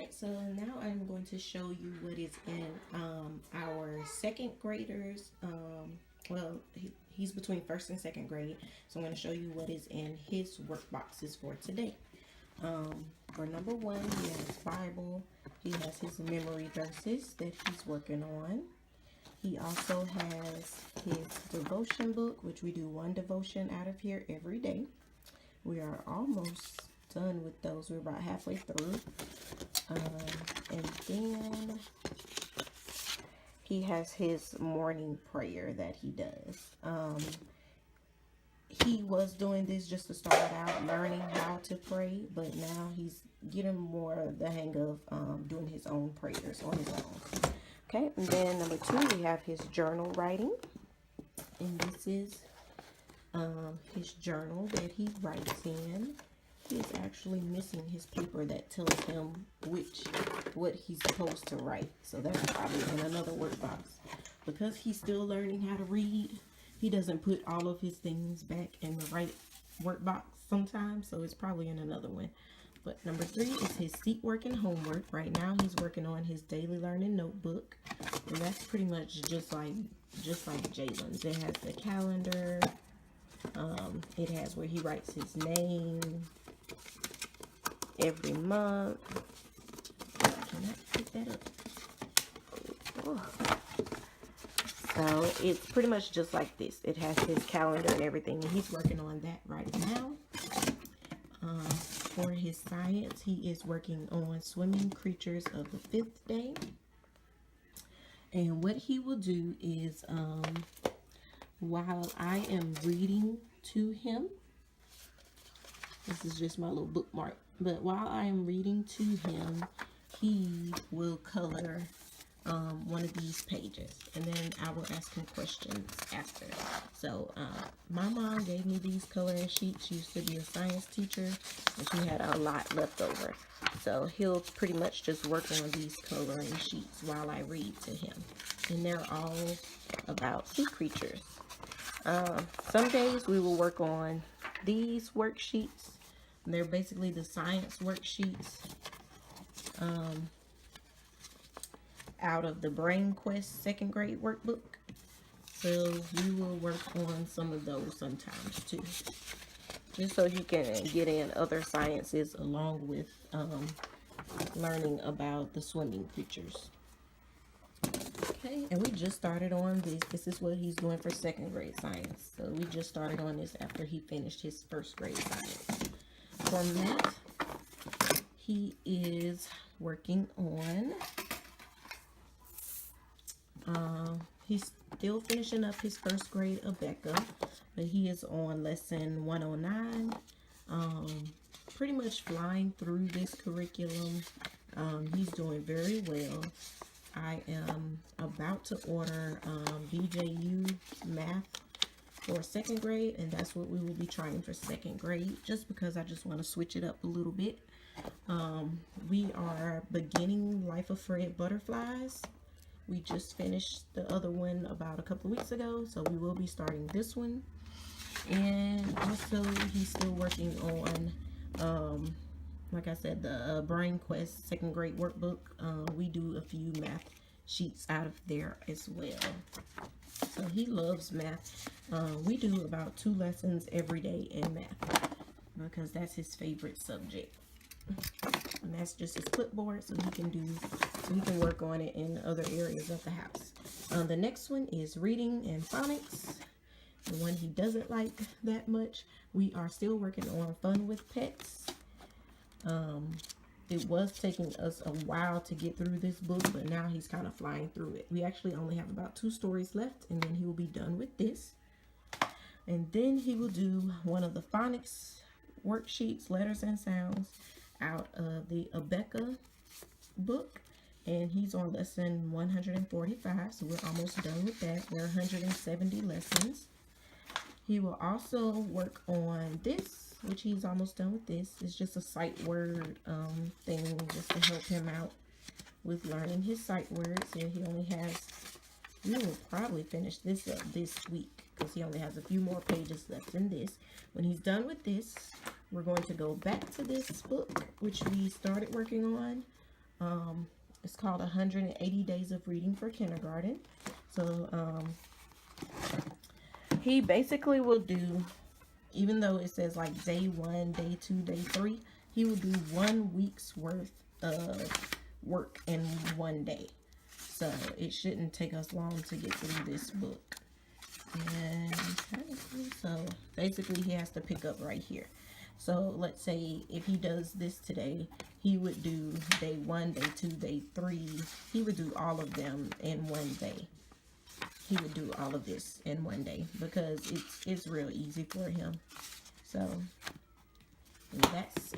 Alright, so now I'm going to show you what is in our second graders. He's between first and second grade, so I'm going to show you what is in his work boxes for today. For number one, he has Bible. He has his memory verses that he's working on. He also has his devotion book, which we do one devotion out of here every day. We are almost done with those. We're about halfway through. And then he has his morning prayer that he does. He was doing this just to start out learning how to pray, but now he's getting more the hang of doing his own prayers on his own. Okay, and then number two, we have his journal writing. And this is his journal that he writes in. He is actually missing his paper that tells him what he's supposed to write. So that's probably in another workbox. Because he's still learning how to read, he doesn't put all of his things back in the right workbox sometimes. So it's probably in another one. But number three is his seat work and homework. Right now he's working on his daily learning notebook. And that's pretty much just like Jalen's. It has the calendar. It has where he writes his name every month. Can I pick that up? Oh. So it's pretty much just like this. It has his calendar and everything, and he's working on that right now. For his science, he is working on swimming creatures of the 5th day. And what he will do is, while I am reading to him, this is just my little bookmark, but while I am reading to him, he will color one of these pages, and then I will ask him questions after. So my mom gave me these coloring sheets. She used to be a science teacher, and she had a lot left over. So he'll pretty much just work on these coloring sheets while I read to him. And they're all about sea creatures. Some days we will work on these worksheets. They're basically the science worksheets out of the Brain Quest second grade workbook. So we will work on some of those sometimes too, just so he can get in other sciences along with learning about the swimming creatures. Okay, and we just started on this. This is what he's doing for second grade science. So we just started on this after he finished his first grade science. For math, he is working on, he's still finishing up his first grade Abeka, but he is on lesson 109. Pretty much flying through this curriculum. He's doing very well. I am about to order BJU math for second grade, and that's what we will be trying for second grade, just because I just want to switch it up a little bit. We are beginning Life of Fred Butterflies. We just finished the other one about a couple of weeks ago, so we will be starting this one. And also he's still working on like I said, the Brain Quest second grade workbook. We do a few math sheets out of there as well. So he loves math. We do about 2 lessons every day in math because that's his favorite subject. And that's just his clipboard, so he can work on it in other areas of the house. The next one is reading and phonics. The one he doesn't like that much. We are still working on fun with pets. It was taking us a while to get through this book, but now he's kind of flying through it. We actually only have about 2 stories left, and then he will be done with this. And then he will do one of the phonics worksheets, letters and sounds, out of the Abeka book. And he's on lesson 145, so we're almost done with that. There are 170 lessons. He will also work on this, which he's almost done with this. It's just a sight word thing just to help him out with learning his sight words. And he only has, we will probably finish this up this week because he only has a few more pages left in this. When he's done with this, we're going to go back to this book, which we started working on It's called 180 Days of Reading for Kindergarten. So he basically will do, even though it says like day 1, day 2, day 3, he will do 1 week's worth of work in 1 day. So it shouldn't take us long to get through this book. And so basically he has to pick up right here. So let's say if he does this today, he would do day 1, day 2, day 3. He would do all of them in 1 day. He would do all of this in 1 day because it's real easy for him. So that's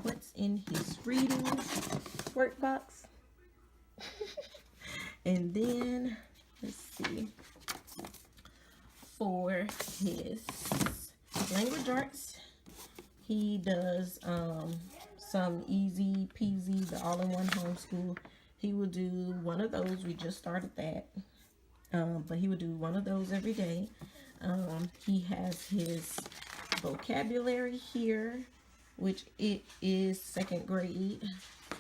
what's in his reading workbox. And then let's see, for his language arts, he does some easy peasy, the all-in-one homeschool. He will do one of those. We just started that. But he would do one of those every day. He has his vocabulary here, which it is 2nd grade.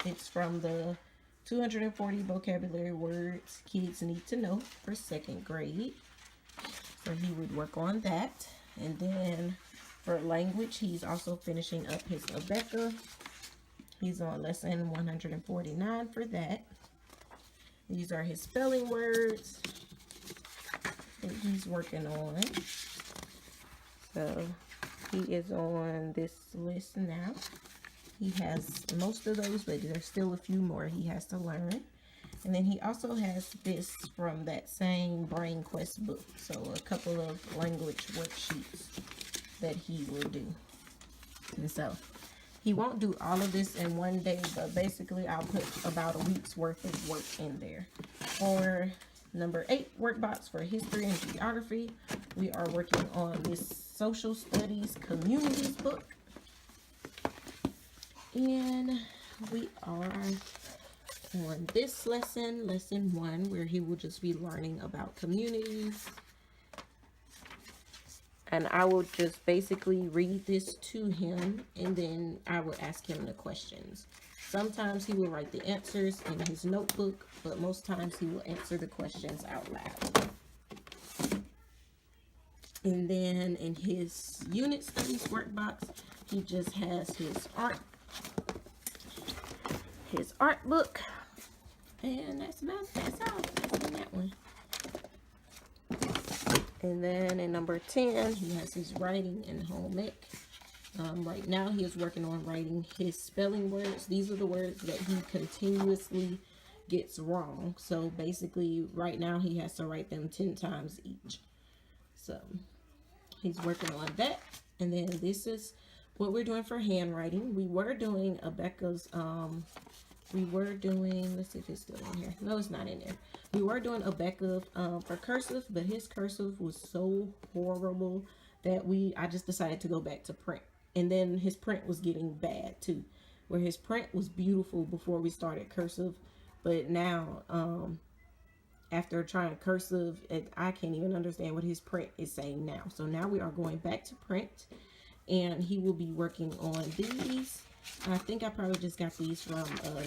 It's from the 240 vocabulary words kids need to know for 2nd grade. So he would work on that. And then for language, he's also finishing up his Abeka. He's on lesson 149 for that. These are his spelling words that he's working on. So he is on this list now. He has most of those, but there's still a few more he has to learn. And then he also has this from that same Brain Quest book. So a couple of language worksheets that he will do. And so he won't do all of this in 1 day, but basically I'll put about a week's worth of work in there. For number 8 workbox for history and geography, we are working on this social studies communities book. And we are on this lesson, lesson 1, where he will just be learning about communities. And I will just basically read this to him, and then I will ask him the questions. Sometimes he will write the answers in his notebook, but most times he will answer the questions out loud. And then in his unit studies workbox, he just has his art book. And that's all that's in that one. And then in number 10, he has his writing and home ec. Right now, he is working on writing his spelling words. These are the words that he continuously gets wrong. So basically, right now, he has to write them 10 times each. So he's working on that. And then this is what we're doing for handwriting. We were doing Abeka's, let's see if it's still in here. No, it's not in there. We were doing Abeka for cursive, but his cursive was so horrible that I just decided to go back to print. And then his print was getting bad too, where his print was beautiful before we started cursive, but now after trying cursive, I can't even understand what his print is saying now. So now we are going back to print, and he will be working on these. I think I probably just got these from a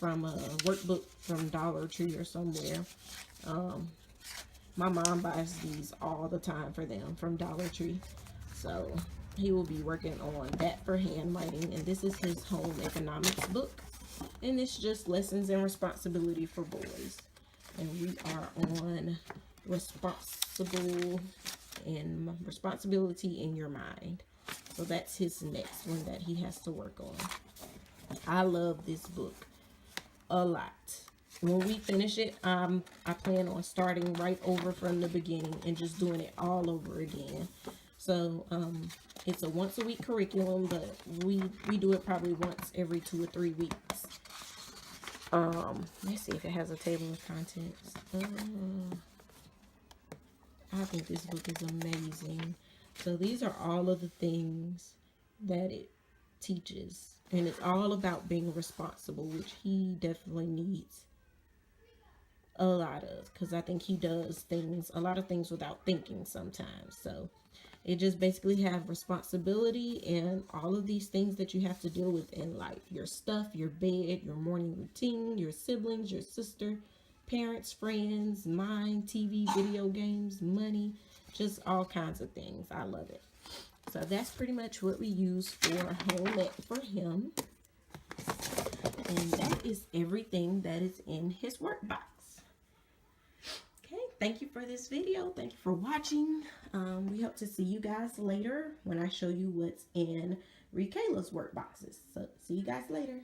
workbook from Dollar Tree or somewhere. My mom buys these all the time for them from Dollar Tree. So he will be working on that for handwriting. And this is his home economics book. And it's just lessons and responsibility for boys. And we are on responsibility in your mind. So that's his next one that he has to work on. I love this book a lot. When we finish it, I plan on starting right over from the beginning and just doing it all over again. So it's a once a week curriculum, but we do it probably once every 2 or 3 weeks. Let's see if it has a table of contents. I think this book is amazing. So these are all of the things that it teaches. And it's all about being responsible, which he definitely needs a lot of, because I think he does a lot of things without thinking sometimes. So it just basically have responsibility and all of these things that you have to deal with in life. Your stuff, your bed, your morning routine, your siblings, your sister, parents, friends, mind, TV, video games, money, just all kinds of things. I love it. So that's pretty much what we use for home ec for him. And that is everything that is in his workbox. Okay, thank you for this video. Thank you for watching. We hope to see you guys later when I show you what's in Rikayla's workboxes. So see you guys later.